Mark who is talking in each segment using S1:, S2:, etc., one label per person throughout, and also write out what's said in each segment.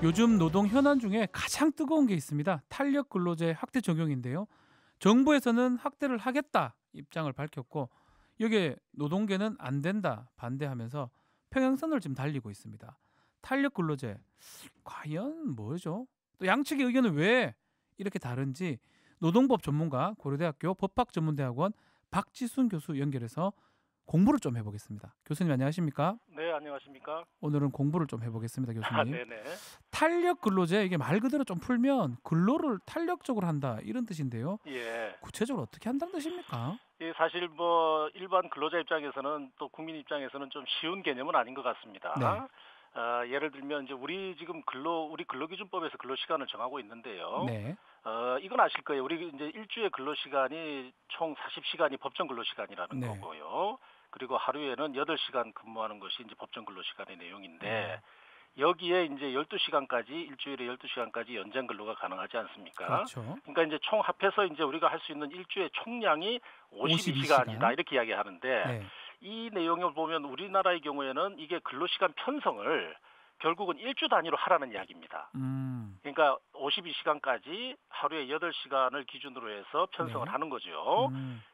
S1: 요즘 노동 현안 중에 가장 뜨거운 게 있습니다. 탄력 근로제 확대 적용인데요. 정부에서는 확대를 하겠다 입장을 밝혔고 여기에 노동계는 안 된다 반대하면서 평행선을 지금 달리고 있습니다. 탄력 근로제 과연 뭐죠? 또 양측의 의견은 왜 이렇게 다른지 노동법 전문가 고려대학교 법학전문대학원 박지순 교수 연결해서 공부를 좀 해보겠습니다. 교수님 안녕하십니까?
S2: 네, 안녕하십니까?
S1: 오늘은 공부를 좀 해보겠습니다, 교수님.
S2: 네네.
S1: 탄력 근로제 이게 말 그대로 좀 풀면 근로를 탄력적으로 한다 이런 뜻인데요.
S2: 예.
S1: 구체적으로 어떻게 한다는 뜻입니까?
S2: 예, 사실 뭐 일반 근로자 입장에서는 또 국민 입장에서는 좀 쉬운 개념은 아닌 것 같습니다.
S1: 네.
S2: 예를 들면 이제 우리 지금 우리 근로기준법에서 근로시간을 정하고 있는데요.
S1: 네.
S2: 이건 아실 거예요. 우리 이제 일주의 근로시간이 총 40시간이 법정 근로시간이라는
S1: 네.
S2: 거고요. 그리고 하루에는 8시간 근무하는 것이 이제 법정 근로시간의 내용인데 여기에 이제 12시간까지 일주일에 12시간까지 연장 근로가 가능하지 않습니까?
S1: 그렇죠.
S2: 그러니까 이제 총 합해서 이제 우리가 할 수 있는 일주의 총량이 52시간이다
S1: 52시간.
S2: 이렇게 이야기하는데
S1: 네.
S2: 이 내용을 보면 우리나라의 경우에는 이게 근로시간 편성을 결국은 일주 단위로 하라는 이야기입니다. 그러니까 52시간까지 하루에 8시간을 기준으로 해서 편성을
S1: 네.
S2: 하는 거죠.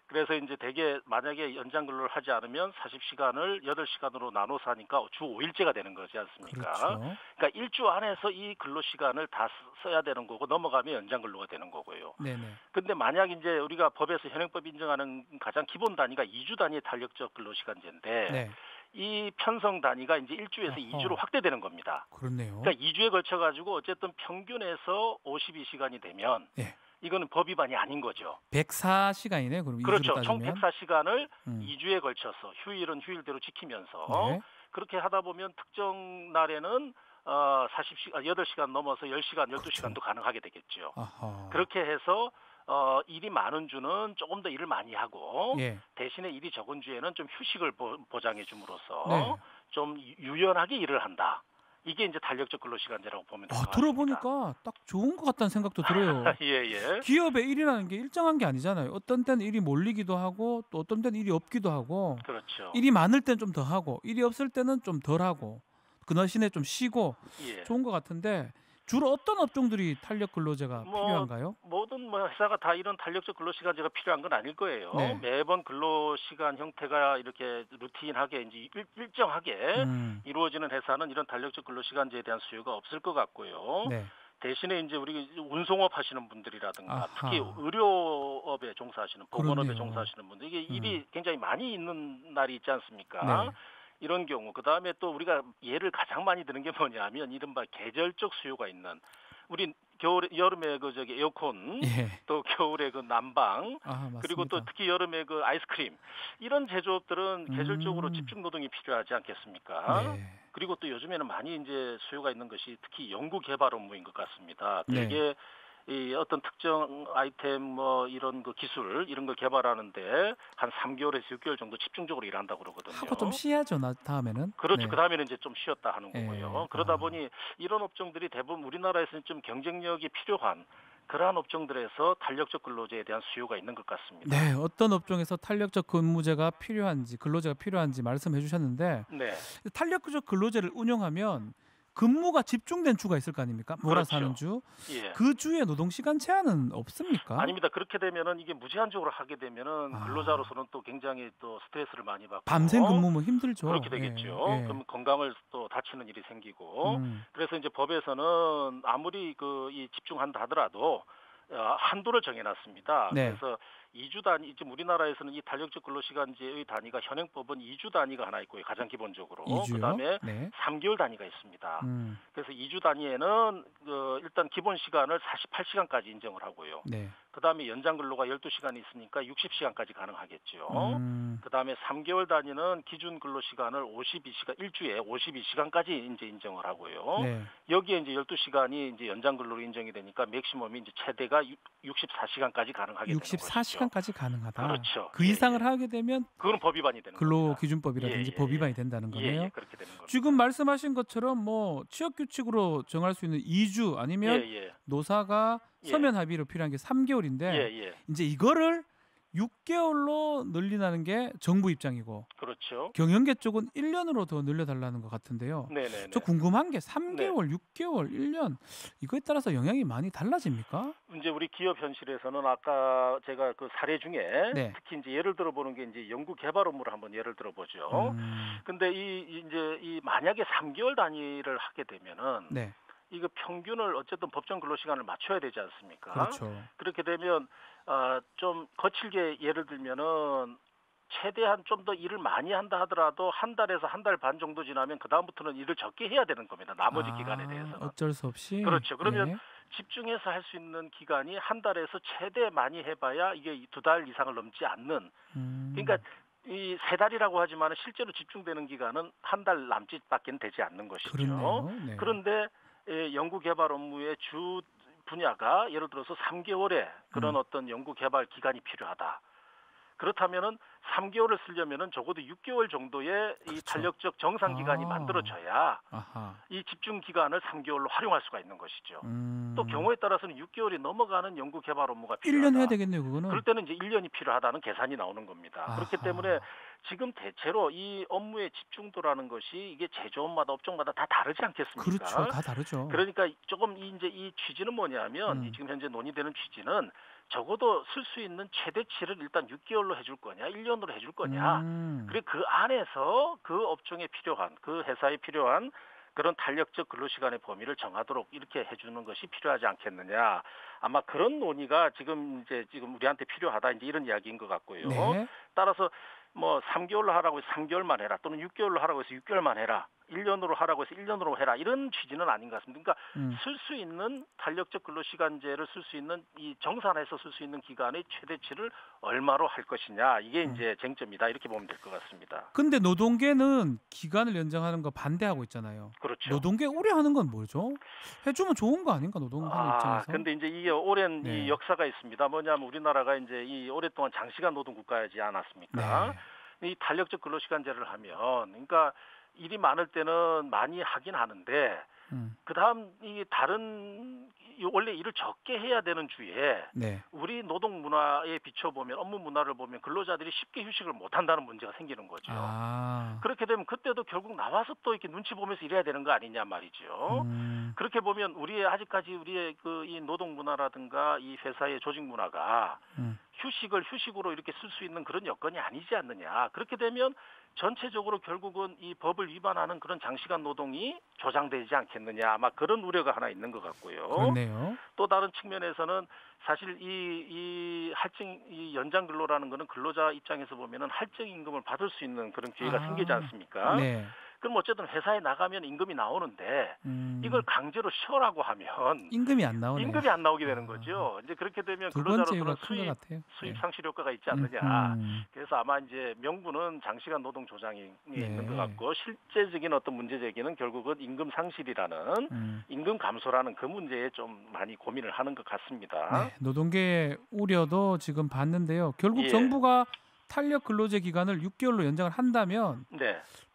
S2: 그래서 이제 대개 만약에 연장 근로를 하지 않으면 40시간을 8시간으로 나눠서 하니까 주 5일제가 되는 거지 않습니까?
S1: 그렇죠.
S2: 그러니까 일주 안에서 이 근로시간을 다 써야 되는 거고 넘어가면 연장 근로가 되는 거고요.
S1: 네네.
S2: 근데 만약 이제 우리가 법에서 현행법 인정하는 가장 기본 단위가 2주 단위의 탄력적 근로시간제인데
S1: 네.
S2: 이 편성 단위가 이제 1주에서 2주로 확대되는 겁니다.
S1: 그렇네요.
S2: 그러니까 2주에 걸쳐 가지고 어쨌든 평균에서 52시간이 되면
S1: 네.
S2: 이거는 법 위반이 아닌 거죠.
S1: 104시간이네. 그럼
S2: 그렇죠.
S1: 2주로
S2: 총
S1: 따지면.
S2: 104시간을 2주에 걸쳐서 휴일은 휴일대로 지키면서
S1: 네.
S2: 그렇게 하다 보면 특정 날에는 8시간 넘어서 10시간, 12시간도
S1: 그렇죠.
S2: 가능하게 되겠죠.
S1: 아하.
S2: 그렇게 해서 일이 많은 주는 조금 더 일을 많이 하고
S1: 예.
S2: 대신에 일이 적은 주에는 좀 휴식을 보장해 줌으로써
S1: 네.
S2: 좀 유연하게 일을 한다. 이게 이제 탄력적 근로시간제라고 보면 될 것 같습니다.
S1: 들어보니까 딱 좋은 것 같다는 생각도 들어요.
S2: 예.
S1: 기업의 일이라는 게 일정한 게 아니잖아요. 어떤 때는 일이 몰리기도 하고 또 어떤 때는 일이 없기도 하고
S2: 그렇죠.
S1: 일이 많을 때는 좀 더 하고 일이 없을 때는 좀 덜 하고 그 대신에 좀 쉬고
S2: 예.
S1: 좋은 것 같은데 주로 어떤 업종들이 탄력 근로제가 필요한가요?
S2: 모든 회사가 다 이런 탄력적 근로시간제가 필요한 건 아닐 거예요.
S1: 네.
S2: 매번 근로시간 형태가 이렇게 루틴하게 이제 일정하게 이루어지는 회사는 이런 탄력적 근로시간제에 대한 수요가 없을 것 같고요.
S1: 네.
S2: 대신에 이제 우리 운송업 하시는 분들이라든가
S1: 아하.
S2: 특히 의료업에 종사하시는 보건업에
S1: 그렇네요.
S2: 종사하시는 분들 이게 일이 굉장히 많이 있는 날이 있지 않습니까?
S1: 네.
S2: 이런 경우 그다음에 또 우리가 예를 가장 많이 드는 게 뭐냐면 이른바 계절적 수요가 있는 우리 여름에 에어컨
S1: 예.
S2: 또 겨울에 난방
S1: 맞습니다.
S2: 그리고 또 특히 여름에 아이스크림 이런 제조업들은 계절적으로 집중 노동이 필요하지 않겠습니까?
S1: 네.
S2: 그리고 또 요즘에는 많이 이제 수요가 있는 것이 특히 연구 개발 업무인 것 같습니다.
S1: 네.
S2: 되게 이 어떤 특정 아이템 이런 기술 이런 걸 개발하는데 한 3개월에서 6개월 정도 집중적으로 일한다고 그러거든요.
S1: 하고 좀 쉬야죠. 다음에는.
S2: 그렇죠.
S1: 네.
S2: 그 다음에는 이제 좀 쉬었다 하는 거고요.
S1: 예.
S2: 그러다 보니 이런 업종들이 대부분 우리나라에서는 좀 경쟁력이 필요한 그러한 업종들에서 탄력적 근로제에 대한 수요가 있는 것 같습니다.
S1: 네, 어떤 업종에서 탄력적 근로제가 필요한지 말씀해 주셨는데
S2: 네.
S1: 탄력적 근로제를 운영하면 근무가 집중된 주가 있을 거 아닙니까? 몰아서 하는 주.
S2: 예.
S1: 그 주에 노동시간 제한은 없습니까?
S2: 아닙니다. 그렇게 되면은 이게 무제한적으로 하게 되면은 근로자로서는 또 굉장히 또 스트레스를 많이 받고
S1: 밤샘 근무면 힘들죠.
S2: 그렇게 되겠죠.
S1: 예.
S2: 그럼 건강을 또 다치는 일이 생기고 그래서 이제 법에서는 아무리 이 집중한다 하더라도 한도를 정해놨습니다.
S1: 네.
S2: 그래서 2주 단위, 지금 우리나라에서는 이 탄력적 근로시간제의 단위가 현행법은 2주 단위가 하나 있고요. 가장 기본적으로.
S1: 2주요?
S2: 그다음에
S1: 네.
S2: 3개월 단위가 있습니다. 그래서 2주 단위에는 일단 기본 시간을 48시간까지 인정을 하고요.
S1: 네.
S2: 그다음에 연장 근로가 12시간이 있으니까 60시간까지 가능하겠죠. 그다음에 3개월 단위는 기준 근로 시간을 52시간 일주에 52시간까지 이제 인정을 하고요.
S1: 네.
S2: 여기에 이제 12시간이 이제 연장 근로로 인정이 되니까 맥시멈이 이제 최대가 64시간까지 가능하게 되는 것이죠.
S1: 64시간까지 가능하다.
S2: 그렇죠.
S1: 그 이상을 하게 되면
S2: 그거는 법 위반이 되는 겁니다.
S1: 근로기준법이라든지 법 위반이 된다는 거네요.
S2: 예, 그렇게 되는 겁니다.
S1: 지금 말씀하신 것처럼 취업 규칙으로 정할 수 있는 2주 아니면 노사가 서면 합의로 필요한 게 3개월인데 이제 이거를 6개월로 늘리라는 게 정부 입장이고
S2: 그렇죠.
S1: 경영계 쪽은 1년으로 더 늘려달라는 것 같은데요.
S2: 네네네.
S1: 저 궁금한 게 3개월, 6개월, 1년 이거에 따라서 영향이 많이 달라집니까?
S2: 이제 우리 기업 현실에서는 아까 제가 그 사례 중에
S1: 네.
S2: 특히 이제 예를 들어보는 게 이제 연구 개발 업무를 한번 예를 들어보죠. 근데 이제 만약에 3개월 단위를 하게 되면은
S1: 네.
S2: 이거 평균을 어쨌든 법정 근로 시간을 맞춰야 되지 않습니까?
S1: 그렇죠.
S2: 그렇게 되면 좀 거칠게 예를 들면은 최대한 좀 더 일을 많이 한다 하더라도 한 달에서 한 달 반 정도 지나면 그 다음부터는 일을 적게 해야 되는 겁니다. 나머지 기간에 대해서는.
S1: 어쩔 수 없이.
S2: 그렇죠. 그러면
S1: 예.
S2: 집중해서 할 수 있는 기간이 한 달에서 최대 많이 해봐야 이게 2달 이상을 넘지 않는. 그러니까 이 3달이라고 하지만 실제로 집중되는 기간은 한 달 남짓밖에 되지 않는 것이죠.
S1: 그렇네요. 네.
S2: 그런데 연구 개발 업무의 주 분야가 예를 들어서 3개월의 그런 어떤 연구 개발 기간이 필요하다. 그렇다면은 3개월을 쓰려면은 적어도 6개월 정도의 이 탄력적 정상 기간이 만들어져야 이 집중 기간을 3개월로 활용할 수가 있는 것이죠. 또 경우에 따라서는 6개월이 넘어가는 연구 개발 업무가 필요하다.
S1: 1년 해야 되겠네요, 그거는.
S2: 그럴 때는 이제 1년이 필요하다는 계산이 나오는 겁니다. 그렇기 때문에 지금 대체로 이 업무의 집중도라는 것이 이게 제조업마다 업종마다 다 다르지 않겠습니까?
S1: 그렇죠, 다 다르죠.
S2: 그러니까 조금 이제 이 취지는 뭐냐면 지금 현재 논의되는 취지는 적어도 쓸 수 있는 최대치를 일단 6개월로 해줄 거냐, 1년으로 해줄 거냐. 그리고 그 안에서 그 업종에 필요한, 그 회사에 필요한 그런 탄력적 근로시간의 범위를 정하도록 이렇게 해주는 것이 필요하지 않겠느냐. 아마 그런 논의가 지금 우리한테 필요하다. 이제 이런 이야기인 것 같고요.
S1: 네.
S2: 따라서 뭐 3개월로 하라고 해서 3개월만 해라. 또는 6개월로 하라고 해서 6개월만 해라. 1년으로 하라고 해서 1년으로 해라. 이런 취지는 아닌 것 같습니다. 그러니까 쓸 수 있는 탄력적 근로시간제를 쓸 수 있는 이 정산해서 쓸 수 있는 기간의 최대치를 얼마로 할 것이냐. 이게 이제 쟁점이다. 이렇게 보면 될 것 같습니다.
S1: 근데 노동계는 기간을 연장하는 거 반대하고 있잖아요.
S2: 그렇죠.
S1: 노동계 우려하는 건 뭐죠? 해주면 좋은 거 아닌가 노동하는 입장에서?
S2: 근데 이제 이게 오랜 이 역사가 있습니다. 뭐냐면 우리나라가 이제 이 오랫동안 장시간 노동 국가이지 않았습니까? 이 탄력적 근로시간제를 하면, 그러니까 일이 많을 때는 많이 하긴 하는데, 그다음 이 다른 원래 일을 적게 해야 되는 주에 우리 노동 문화에 비춰보면 업무 문화를 보면 근로자들이 쉽게 휴식을 못 한다는 문제가 생기는 거죠. 그렇게 되면 그때도 결국 나와서 또 이렇게 눈치 보면서 일해야 되는 거 아니냐 말이죠. 그렇게 보면 아직까지 우리의 이 노동 문화라든가 이 회사의 조직 문화가 휴식을 휴식으로 이렇게 쓸 수 있는 그런 여건이 아니지 않느냐. 그렇게 되면 전체적으로 결국은 이 법을 위반하는 그런 장시간 노동이 조장되지 않겠느냐. 아마 그런 우려가 하나 있는 것 같고요.
S1: 그렇네요.
S2: 또 다른 측면에서는 사실 이 할증 이 연장 근로라는 거는 근로자 입장에서 보면은 할증 임금을 받을 수 있는 그런 기회가 생기지 않습니까?
S1: 네.
S2: 그럼 어쨌든 회사에 나가면 임금이 나오는데 이걸 강제로 쉬어라고 하면
S1: 임금이 안 나오네요.
S2: 임금이 안 나오게 되는 거죠. 이제 그렇게 되면 근로자로서는 수입 상실 효과가 있지 않느냐. 그래서 아마 이제 명분은 장시간 노동 조장이 있는 것 같고 실제적인 어떤 문제 제기는 결국은 임금 상실이라는 임금 감소라는 그 문제에 좀 많이 고민을 하는 것 같습니다.
S1: 노동계의 우려도 지금 봤는데요. 결국 정부가 탄력 근로제 기간을 6개월로 연장을 한다면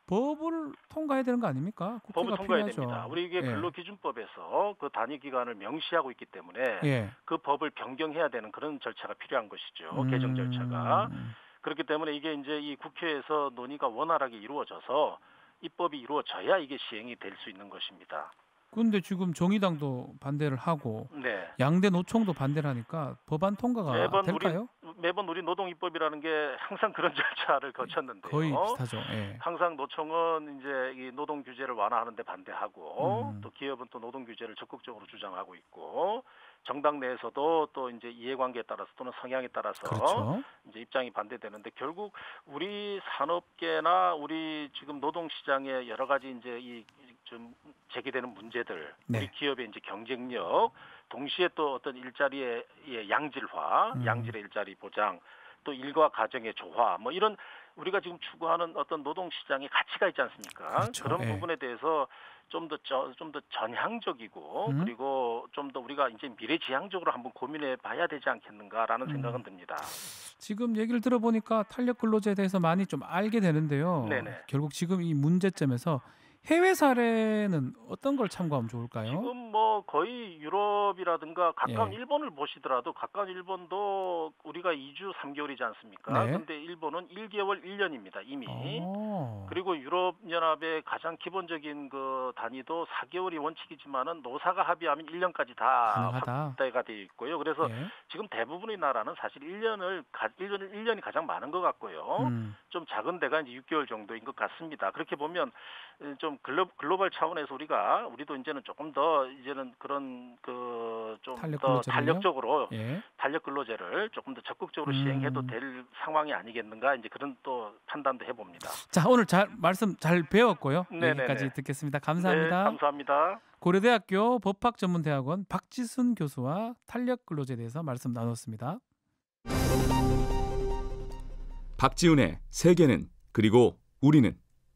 S1: 법을 통과해야 되는 거 아닙니까?
S2: 법을 통과해야 됩니다. 우리 이게 근로기준법에서 그 단위 기간을 명시하고 있기 때문에 그 법을 변경해야 되는 그런 절차가 필요한 것이죠. 개정 절차가. 그렇기 때문에 이게 이제 이 국회에서 논의가 원활하게 이루어져서 입법이 이루어져야 이게 시행이 될 수 있는 것입니다.
S1: 근데 지금 정의당도 반대를 하고 양대 노총도 반대를 하니까 법안 통과가 될까요?
S2: 매번 우리 노동입법이라는 게 항상 그런 절차를 거쳤는데요.
S1: 거의 비슷하죠.
S2: 항상 노총은 이제 이 노동 규제를 완화하는 데 반대하고 또 기업은 또 노동 규제를 적극적으로 주장하고 있고 정당 내에서도 또 이제 이해관계에 따라서 또는 성향에 따라서 이제 입장이 반대되는데 결국 우리 산업계나 우리 지금 노동시장의 여러 가지 이제 좀 제기되는 문제들, 우리 기업의 이제 경쟁력, 동시에 또 어떤 일자리의 양질화, 양질의 일자리 보장, 또 일과 가정의 조화, 뭐 이런 우리가 지금 추구하는 어떤 노동시장의 가치가 있지 않습니까? 그런 부분에 대해서 좀 더 전향적이고 그리고 좀 더 우리가 이제 미래지향적으로 한번 고민해 봐야 되지 않겠는가라는 생각은 듭니다.
S1: 지금 얘기를 들어보니까 탄력 근로제에 대해서 많이 좀 알게 되는데요. 결국 지금 이 문제점에서 해외 사례는 어떤 걸 참고하면 좋을까요?
S2: 지금 뭐 거의 유럽이라든가 가까운
S1: 예.
S2: 일본을 보시더라도 가까운 일본도 우리가 2주 3개월이지 않습니까?
S1: 네.
S2: 근데 일본은 1개월 1년입니다, 이미.
S1: 오.
S2: 그리고 유럽연합의 가장 기본적인 그 단위도 4개월이 원칙이지만은 노사가 합의하면 1년까지 다
S1: 가능하다.
S2: 확대가 되어 있고요. 그래서
S1: 예.
S2: 지금 대부분의 나라는 사실 1년이 가장 많은 것 같고요. 좀 작은 데가 이제 6개월 정도인 것 같습니다. 그렇게 보면 좀 글로벌 차원에서 우리도 이제는 조금 더 이제는 그런 그 좀 더 탄력적으로
S1: 예.
S2: 탄력 근로제를 조금 더 적극적으로 시행해도 될 상황이 아니겠는가 이제 그런 또 판단도 해봅니다.
S1: 자, 오늘 말씀 잘 배웠고요.
S2: 네네네.
S1: 여기까지 듣겠습니다. 감사합니다.
S2: 네, 감사합니다.
S1: 고려대학교 법학전문대학원 박지순 교수와 탄력 근로제에 대해서 말씀 나눴습니다.
S3: 박지훈의 세계는 그리고 우리는